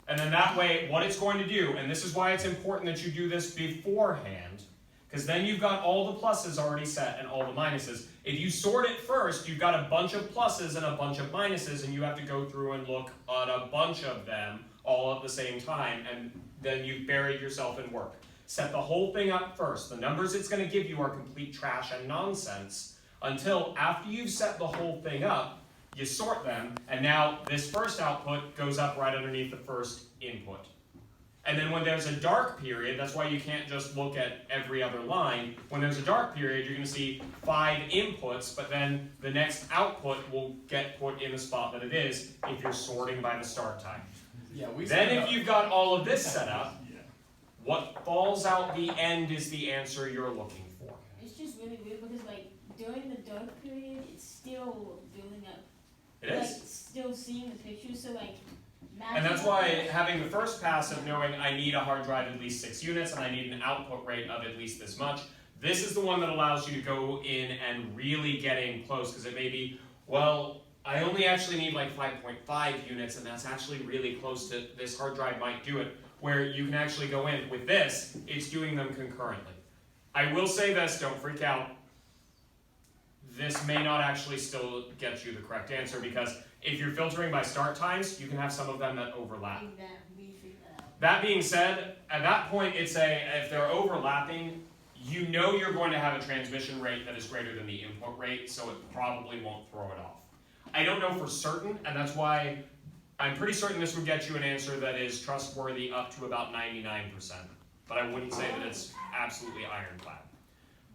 And then that way, what it's going to do, and this is why it's important that you do this beforehand, because then you've got all the pluses already set and all the minuses. If you sort it first, you've got a bunch of pluses and a bunch of minuses, and you have to go through and look at a bunch of them all at the same time, and then you've buried yourself in work. Set the whole thing up first. The numbers it's going to give you are complete trash and nonsense until after you've set the whole thing up, you sort them, and now this first output goes up right underneath the first input. And then when there's a dark period, that's why you can't just look at every other line. When there's a dark period, you're going to see 5 inputs, but then the next output will get put in the spot that it is if you're sorting by the start time. Yeah, Then if you've got all of this set up, what falls out the end is the answer you're looking for. It's just really weird because like during the dark period, it's still building up. It is. Like still seeing the pictures, so like. And that's why having the first pass of knowing I need a hard drive at least 6 units and I need an output rate of at least this much, this is the one that allows you to go in and really get in close, because it may be, well, I only actually need like 5.5 units and that's actually really close to, this hard drive might do it, where you can actually go in. With this, it's doing them concurrently. I will say this, don't freak out. This may not actually still get you the correct answer, because if you're filtering by start times, you can have some of them that overlap. That being said, at that point, if they're overlapping, you know you're going to have a transmission rate that is greater than the input rate, so it probably won't throw it off. I don't know for certain, and that's why I'm pretty certain this would get you an answer that is trustworthy up to about 99%, but I wouldn't say that it's absolutely ironclad.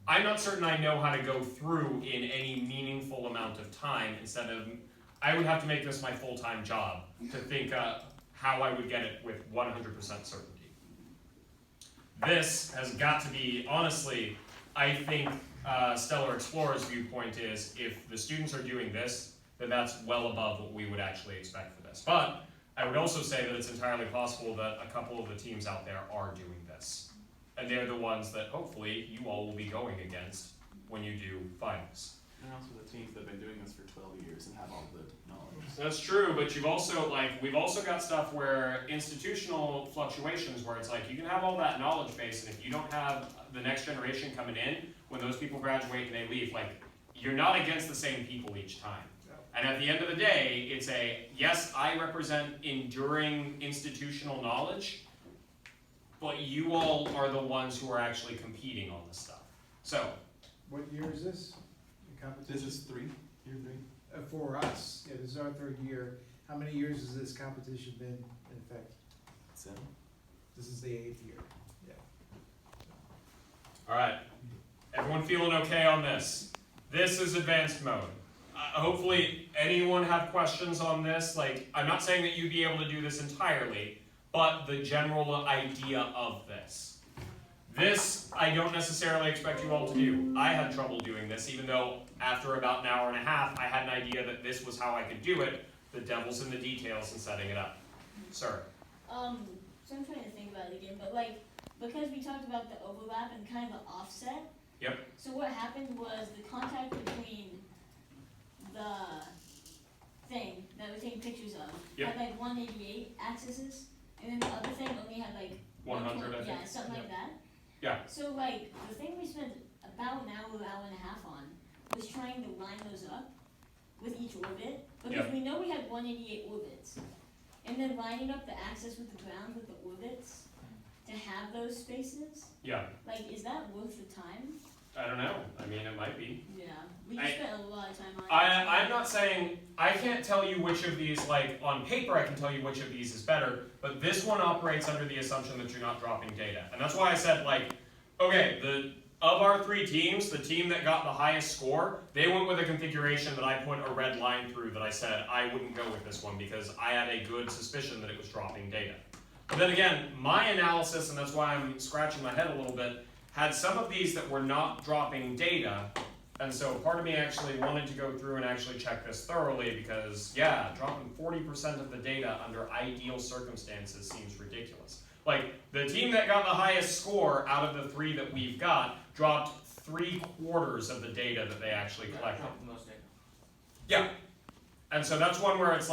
I'm not certain I know how to go through in any meaningful amount of time. Instead of, I would have to make this my full-time job to think how I would get it with 100% certainty. This has got to be, honestly, I think Stellar Explorer's viewpoint is if the students are doing this, then that's well above what we would actually expect for this. But I would also say that it's entirely possible that a couple of the teams out there are doing this. And they're the ones that hopefully you all will be going against when you do finals. And also the teams that have been doing this for 12 years and have all the knowledge. That's true, but you've also, we've also got stuff where institutional fluctuations where it's like you can have all that knowledge base, and if you don't have the next generation coming in, when those people graduate and they leave, you're not against the same people each time. And at the end of the day, it's yes, I represent enduring institutional knowledge, but you all are the ones who are actually competing on this stuff. So. What year is this? The competition? This is year 3. For us, yeah, this is our 3rd year. How many years has this competition been in effect? 7. This is the 8th year. Yeah. All right, everyone feeling okay on this? This is advanced mode. Hopefully, anyone have questions on this? I'm not saying that you'd be able to do this entirely, but the general idea of this. This, I don't necessarily expect you all to do. I had trouble doing this, even though after about an hour and a half, I had an idea that this was how I could do it. The devil's in the details and setting it up. Sir? So I'm trying to think about it again, but because we talked about the overlap and kind of the offset. Yep. So what happened was the contact between the thing that we're taking pictures of Yep. had 188 axes, and then the other thing only had 100, I think. yeah, something like that. Yeah. So the thing we spent about an hour and a half on was trying to line those up with each orbit, because we know we had 188 orbits, and then lining up the axis with the ground with the orbits to have those spaces. Yeah. Is that worth the time? I don't know. I mean, it might be. Yeah, we just spent a lot of time on it. I'm not saying, I can't tell you which of these, on paper I can tell you which of these is better, but this one operates under the assumption that you're not dropping data. And that's why I said, okay, of our 3 teams, the team that got the highest score, they went with a configuration that I put a red line through that I said I wouldn't go with this one because I had a good suspicion that it was dropping data. But then again, my analysis, and that's why I'm scratching my head a little bit, had some of these that were not dropping data, and so part of me actually wanted to go through and actually check this thoroughly because, yeah, dropping 40% of the data under ideal circumstances seems ridiculous. The team that got the highest score out of the 3 that we've got dropped 3/4 of the data that they actually collected. The most data. Yeah, and so that's one where it's